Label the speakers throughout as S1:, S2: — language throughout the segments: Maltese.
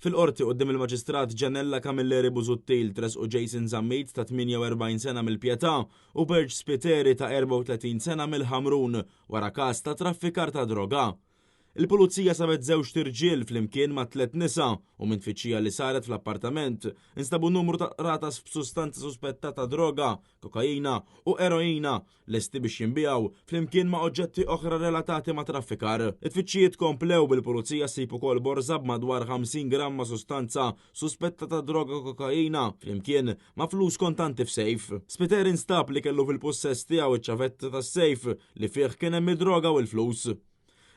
S1: Fil-qorti quddiem il-Maġistrat Ġanella Camilleri Busuttil tresqu Jason Zammit ta' 48 sena mill-Pjetà u Berġ Spiteri ta' 34 sena mill-Ħamrun wara każ ta' traffikar ta' droga. Il-pulizija sabet żewġ tirġiel flimkien ma' 3 nisa u minn tfittxija li saret fl-appartament instabu numru ta' ratas b'sustanza suspettata droga, kokaina u eroina lesti biex jinbijaw flimkien ma' oġġetti oħra relatati ma' traffikar. It-tfittxijiet komplew bil-pulizija ssib ukoll borza b'madwar 50 gramma sustanza suspettata droga kokaina flimkien ma' flus kontanti f'sejf. Spiter instab li kellu fil-possess tiegħu iċ-ċavetta tas-sejf li fih kien hemm id-droga u l-flus.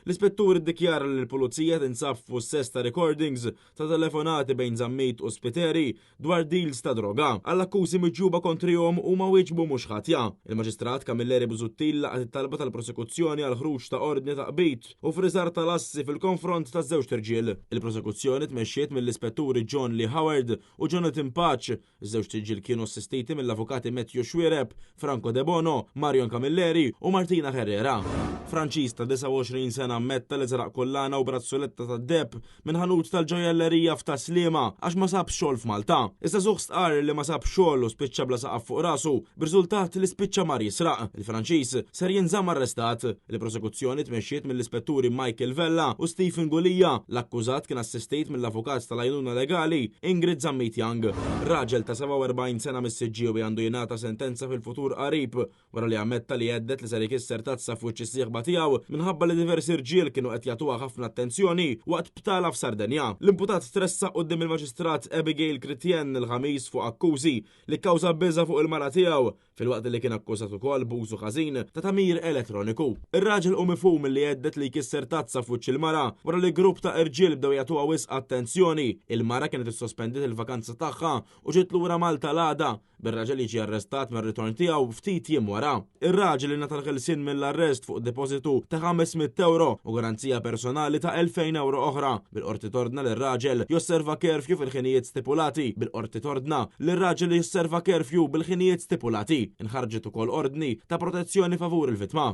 S1: L-ispettur iddikjara li l-pulizija tinsab f'possess ta' recordings ta' telefonati bejn Zammit u Spiteri dwar deals ta' droga. Għall-akkużi miġġuba kontrihom huma wieġbu mhux ħatja. Il-Maġistrat Camilleri Busuttil laqgħet it-talba tal-prosekuzzjoni għal ħruġ ta' ordni ta' qbit u friżar tal-assi fil-konfront ta' żewġ tirġiel. Il-prosekuzzjoni tmexxiet mill-ispetturi John Lee Howard u Jonathan Patch. Iż-żewġ tirġiel kienu assistiti mill-avukati Matthew Xwiereb, Franco De Bono, Marion Camilleri u Martina Herrera. Franċiż ta' 29 sena ammetta li żraq kollana u brazzoletta ta' deb minn ħanut tal-ġojellerija f'Taslima għax ma sabx xogħol f'Malta. Issa żugħ stqar li ma sabx xogħol u spiċċa bla saqaf fuq rasu b'riżultat li spiċċa mar jisraq. Il-Franċiż ser jinżamm arrestat. Il-prosekuzzjoni tmexxiet mill-ispetturi Michael Vella u Stephen Gulija. L-akkużat kien assistit mill-avukat tal-għajnuna legali Ingrid Zammit Young. Raġel ta' 47 sena mis-Siġġiewi għandu jingħata sentenza fil-futur qarib wara li ammetta li għeddet li ser ikisser tazza fuq is-sieħba tiegħu minħabba li diversi rġiel kienu qed jagħtuha ħafna attenzjoni waqt btala f'Sardenja. L-imputat tressaq quddiem il-Maġistrat Abigail Chrétien il-ħamis fuq akkużi li kkawża biża' fuq il-mara tiegħu filwaqt li kien akkużat ukoll b'użu ħażin ta' tamir elettroniku. Ir-raġel hu mifhum li għeddet li jkisser tazza fuq il-mara wara li grupp ta' irġiel bdew jagħtuha wisq attenzjoni. Il-mara kienet issospendiet il-vakanza tagħha u ġiet lura Malta l-għada bir-raġel jiġi arrestat mir-ritorn tiegħu ftit jiem wara. Ir-raġel ingħata l-ħelsien mill-arrest fuq depożitu ta' 500 euro u garanzija personali ta' 2000 euro oħra. Bil-qorti tordna l-raġel josserva kerfju fil-ħinijiet stipulati. Bil-qorti tordna l-raġel josserva kerfju bil-ħinijiet stipulati. Inħarġet ukoll ordni ta' protezzjoni favur il-vittma.